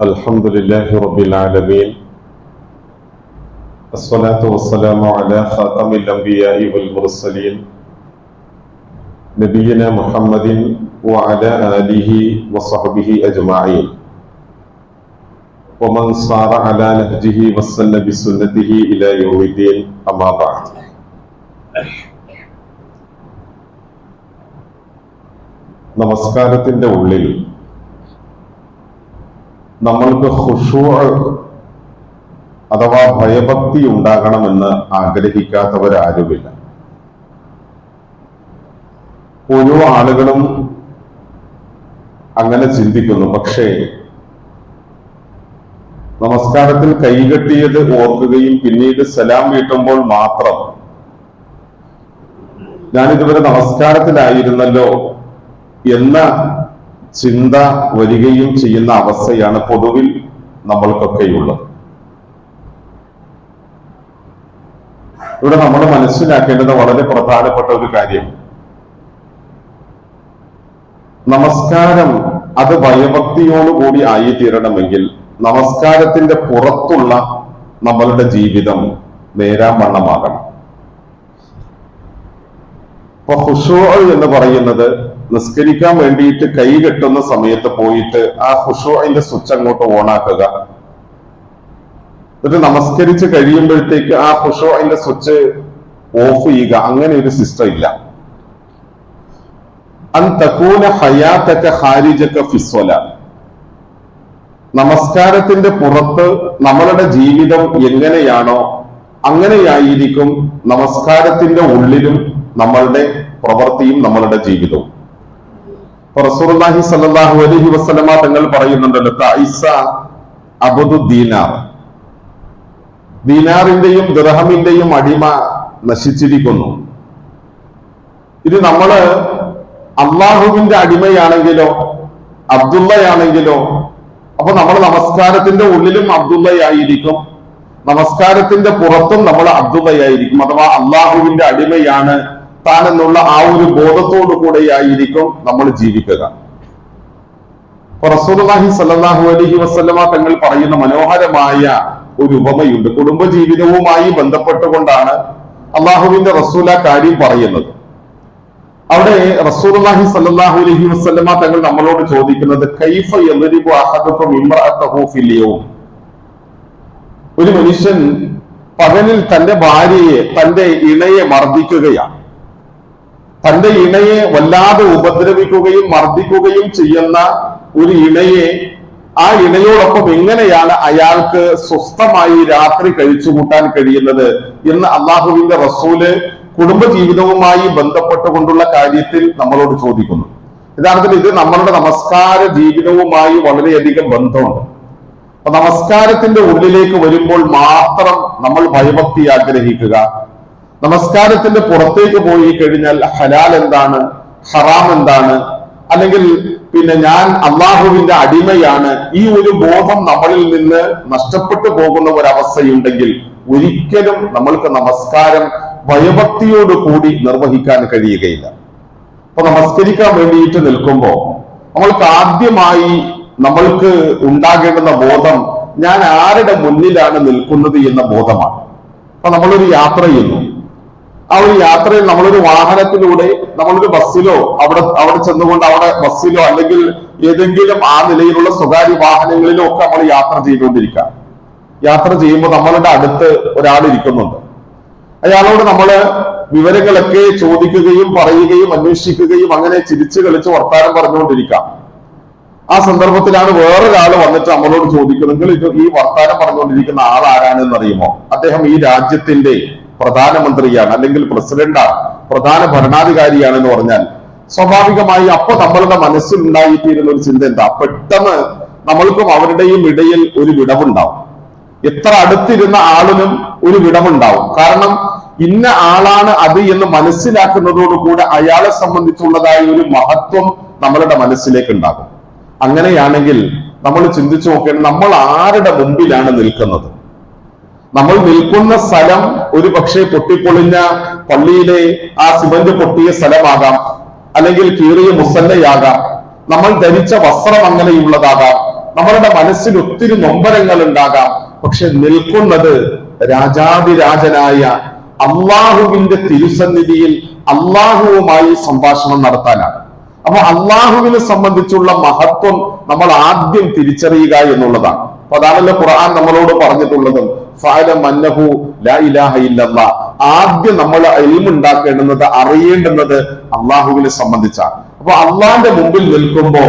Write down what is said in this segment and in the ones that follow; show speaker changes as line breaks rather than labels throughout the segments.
الحمد لله رب العالمين الصلاة والسلام على خاتم الأنبياء والمرسلين نبينا محمد وعلى آله وصحبه أجمعين ومن صار على نهجه وسن بسنته إلى يوم الدين أما بعد. നമസ്കാരത്തിന്റെ ഉള്ളിൽ നമ്മൾക്ക് ഖുശൂഅ് അഥവാ ഭയഭക്തി ഉണ്ടാകണമെന്ന് ആഗ്രഹിക്കാത്തവരാരുമില്ല. ഓരോ ആളുകളും അങ്ങനെ ചിന്തിക്കുന്നു. പക്ഷേ നമസ്കാരത്തിൽ കൈകെട്ടിയത് ഓർക്കുകയും പിന്നീട് സലാം വീട്ടുമ്പോൾ മാത്രം ഞാനിതുവരെ നമസ്കാരത്തിലായിരുന്നല്ലോ എന്ന ചിന്ത വരികയും ചെയ്യുന്ന അവസ്ഥയാണ് പൊതുവിൽ നമ്മൾക്കൊക്കെയുള്ളത്. ഇവിടെ നമ്മൾ മനസ്സിലാക്കേണ്ടത് വളരെ പ്രധാനപ്പെട്ട ഒരു കാര്യം, നമസ്കാരം അത് ഭയഭക്തിയോടുകൂടി ആയിത്തീരണമെങ്കിൽ നമസ്കാരത്തിന്റെ പുറത്തുള്ള നമ്മളുടെ ജീവിതം നേരാവണ്ണമാകണം. ഇപ്പൊ ഖുശൂഅ് എന്ന് പറയുന്നത് നിസ്കരിക്കാൻ വേണ്ടിയിട്ട് കൈ കെട്ടുന്ന സമയത്ത് പോയിട്ട് ആ ഖുശൂഇന്റെ സ്വിച്ച് അങ്ങോട്ട് ഓണാക്കുക, എന്നിട്ട് നമസ്കരിച്ച് കഴിയുമ്പോഴത്തേക്ക് ആ ഖുശൂഇന്റെ സ്വിച്ച് ഓഫ് ചെയ്യുക. അങ്ങനെ ഒരു സിസ്റ്റം ഇല്ല. അൻ തകൂന ഹയാതക ഖാരിജക ഫിസ്വല, നമസ്കാരത്തിന്റെ പുറത്ത് നമ്മളുടെ ജീവിതം എങ്ങനെയാണോ അങ്ങനെയായിരിക്കും നമസ്കാരത്തിന്റെ ഉള്ളിലും നമ്മളുടെ പ്രവൃത്തിയും നമ്മളുടെ ജീവിതവും. റസൂലുള്ളാഹി സ്വല്ലല്ലാഹു അലൈഹി വസല്ലമ തങ്ങൾ പറയുന്നുണ്ടല്ലോ, തഈസ അബ്ദു ദീനാർ, ദീനാറിന്റെയും ദിർഹമിന്റെയും അടിമ നശിച്ചിരിക്കുന്നു. ഇത് നമ്മള് അള്ളാഹുവിന്റെ അടിമയാണെങ്കിലോ അബ്ദുള്ളയാണെങ്കിലോ, അപ്പൊ നമ്മൾ നമസ്കാരത്തിന്റെ ഉള്ളിലും അബ്ദുള്ളയായിരിക്കും, നമസ്കാരത്തിന്റെ പുറത്തും നമ്മൾ അബ്ദുള്ളയായിരിക്കും. അഥവാ അള്ളാഹുവിന്റെ അടിമയാണ് താൻ എന്നുള്ള ആ ഒരു ബോധത്തോടു കൂടെയായിരിക്കും നമ്മൾ ജീവിക്കുക. റസൂലുള്ളാഹി സ്വല്ലല്ലാഹു അലൈഹി വസല്ലമ തങ്ങൾ പറയുന്ന മനോഹരമായ ഒരു ഉപമയുണ്ട്. കുടുംബജീവിതവുമായി ബന്ധപ്പെട്ടുകൊണ്ടാണ് അള്ളാഹുവിന്റെ റസൂൽ ആ കാര്യം പറയുന്നത്. അവിടെ റസൂലുള്ളാഹി സ്വല്ലല്ലാഹു അലൈഹി വസല്ലമ തങ്ങൾ നമ്മളോട് ചോദിക്കുന്നത്, കൈഫ യദ്രിബു അഹദുകും ഇംറഅതഹു ഫിൽ യൗം, ഒരു മനുഷ്യൻ പകലിൽ തന്റെ ഭാര്യയെ, തന്റെ ഇണയെ മർദ്ദിക്കുകയാണ്. തന്റെ ഇണയെ വല്ലാതെ ഉപദ്രവിക്കുകയും മർദ്ദിക്കുകയും ചെയ്യുന്ന ഒരു ഇണയെ, ആ ഇണയോടൊപ്പം എങ്ങനെയാണ് അയാൾക്ക് സ്വസ്ഥമായി രാത്രി കഴിച്ചുകൂട്ടാൻ കഴിയുന്നത് എന്ന് അള്ളാഹുവിന്റെ റസൂല് കുടുംബജീവിതവുമായി ബന്ധപ്പെട്ടുകൊണ്ടുള്ള കാര്യത്തിൽ നമ്മളോട് ചോദിക്കുന്നു. യഥാർത്ഥത്തിൽ ഇത് നമ്മളുടെ നമസ്കാര ജീവിതവുമായി വളരെയധികം ബന്ധമുണ്ട്. അപ്പൊ നമസ്കാരത്തിന്റെ ഉള്ളിലേക്ക് വരുമ്പോൾ മാത്രം നമ്മൾ ഭയഭക്തി ആഗ്രഹിക്കുക. നമസ്കാരത്തിന്റെ പുറത്തേക്ക് പോയി കഴിഞ്ഞാൽ ഹലാൽ എന്താണ്, ഹറാം എന്താണ്, അല്ലെങ്കിൽ പിന്നെ ഞാൻ അള്ളാഹുവിന്റെ അടിമയാണ്, ഈ ഒരു ബോധം നമ്മളിൽ നിന്ന് നഷ്ടപ്പെട്ടു പോകുന്ന ഒരവസ്ഥയുണ്ടെങ്കിൽ ഒരിക്കലും നമ്മൾക്ക് നമസ്കാരം ഭയഭക്തിയോട് കൂടി നിർവഹിക്കാൻ കഴിയുകയില്ല. അപ്പൊ നമസ്കരിക്കാൻ വേണ്ടിയിട്ട് നിൽക്കുമ്പോൾ നമ്മൾക്ക് ആദ്യമായി നമ്മൾക്ക് ഉണ്ടാകേണ്ടുന്ന ബോധം ഞാൻ ആരുടെ മുന്നിലാണ് നിൽക്കുന്നത് എന്ന ബോധമാണ്. അപ്പൊ നമ്മളൊരു യാത്ര ചെയ്യുന്നു, ആ ഒരു യാത്രയിൽ നമ്മളൊരു വാഹനത്തിലൂടെ, നമ്മളൊരു ബസ്സിലോ അവിടെ ചെന്നുകൊണ്ട് അവിടെ ബസ്സിലോ അല്ലെങ്കിൽ ഏതെങ്കിലും ആ നിലയിലുള്ള സ്വകാര്യ വാഹനങ്ങളിലോ ഒക്കെ നമ്മൾ യാത്ര ചെയ്തുകൊണ്ടിരിക്കാം. യാത്ര ചെയ്യുമ്പോൾ നമ്മളുടെ അടുത്ത് ഒരാൾ ഇരിക്കുന്നുണ്ട്. അയാളോട് നമ്മള് വിവരങ്ങളൊക്കെ ചോദിക്കുകയും പറയുകയും അന്വേഷിക്കുകയും അങ്ങനെ ചിരിച്ചു കളിച്ച് വർത്താനം പറഞ്ഞുകൊണ്ടിരിക്കാം. ആ സന്ദർഭത്തിലാണ് വേറൊരാൾ വന്നിട്ട് നമ്മളോട് ചോദിക്കുന്നത്, നിങ്ങൾ ഈ വർത്താനം പറഞ്ഞുകൊണ്ടിരിക്കുന്ന ആൾ ആരാണെന്ന് അറിയുമോ? അദ്ദേഹം ഈ രാജ്യത്തിന്റെ പ്രധാനമന്ത്രിയാണ്, അല്ലെങ്കിൽ പ്രസിഡന്റാണ്, പ്രധാന ഭരണാധികാരിയാണെന്ന് പറഞ്ഞാൽ സ്വാഭാവികമായി അപ്പൊ നമ്മളുടെ മനസ്സിൽ ഉണ്ടായിത്തീരുന്ന ഒരു ചിന്ത എന്താ? പെട്ടെന്ന് നമ്മൾക്കും അവരുടെയും ഇടയിൽ ഒരു വിടവുണ്ടാവും. എത്ര അടുത്തിരുന്ന ആളിനും ഒരു വിടവുണ്ടാവും. കാരണം ഇന്ന ആളാണ് അത് എന്ന് മനസ്സിലാക്കുന്നതോടുകൂടെ അയാളെ സംബന്ധിച്ചുള്ളതായ ഒരു മഹത്വം നമ്മളുടെ മനസ്സിലേക്ക് ഉണ്ടാകും. അങ്ങനെയാണെങ്കിൽ നമ്മൾ ചിന്തിച്ചു നോക്കേണ്ടത്, നമ്മൾ ആരുടെ മുമ്പിലാണ് നിൽക്കുന്നത്? നമ്മൾ നിൽക്കുന്ന സ്ഥലം ഒരു പക്ഷേ പൊട്ടിപ്പൊളിഞ്ഞ പള്ളിയിലെ ആ സിമന്റ് പൊട്ടിയ സ്ഥലമാകാം, അല്ലെങ്കിൽ കീറിയ മുസല്ലയാകാം, നമ്മൾ ധരിച്ച വസ്ത്രം അങ്ങനെയുള്ളതാകാം, നമ്മളുടെ മനസ്സിൽ ഒത്തിരി നൊമ്പരങ്ങൾ ഉണ്ടാകാം. പക്ഷെ നിൽക്കുന്നത് രാജാതിരാജനായ അള്ളാഹുവിന്റെ തിരുസന്നിധിയിൽ അള്ളാഹുവുമായി സംഭാഷണം നടത്താനാണ്. അപ്പൊ അള്ളാഹുവിനെ സംബന്ധിച്ചുള്ള മഹത്വം നമ്മൾ ആദ്യം തിരിച്ചറിയുക എന്നുള്ളതാണ്. അപ്പൊ അതാണല്ലോ ഖുർആൻ നമ്മളോട് പറഞ്ഞിട്ടുള്ളതും ഫഅലം അന്നഹു ലാ ഇലാഹ ഇല്ലല്ലാഹ്. ആദ്യം നമ്മൾ ഇൽമു ഉണ്ടാക്കേണ്ടുന്നത്, അറിയേണ്ടുന്നത് അള്ളാഹുവിനെ സംബന്ധിച്ചാണ്. അപ്പൊ അള്ളാന്റെ മുമ്പിൽ നിൽക്കുമ്പോ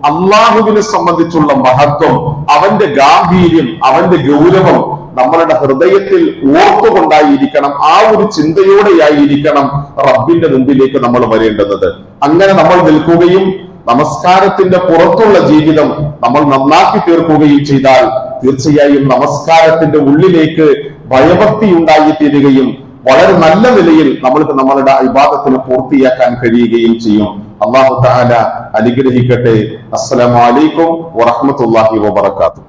അള്ളാഹുവിനെ സംബന്ധിച്ചുള്ള മഹത്വം, അവന്റെ ഗാംഭീര്യം, അവന്റെ ഗൗരവം നമ്മളുടെ ഹൃദയത്തിൽ ഓർത്തുകൊണ്ടായിരിക്കണം. ആ ഒരു ചിന്തയോടെയായിരിക്കണം റബ്ബിന്റെ മുമ്പിലേക്ക് നമ്മൾ വരേണ്ടുന്നത്. അങ്ങനെ നമ്മൾ നിൽക്കുകയും നമസ്കാരത്തിന്റെ പുറത്തുള്ള ജീവിതം നമ്മൾ നന്നാക്കി തീർക്കുകയും ചെയ്താൽ തീർച്ചയായും നമസ്കാരത്തിന്റെ ഉള്ളിലേക്ക് ഭയഭക്തി ഉണ്ടായി തീരുകയും വളരെ നല്ല നിലയിൽ നമ്മൾക്ക് നമ്മളുടെ ഇബാദത്തിനെ പൂർത്തിയാക്കാൻ കഴിയുകയും ചെയ്യും. അല്ലാഹു തആല അനുഗ്രഹിക്കട്ടെ. അസ്സലാമു അലൈക്കും വറഹ്മത്തുള്ളാഹി വബറകാതുഹു.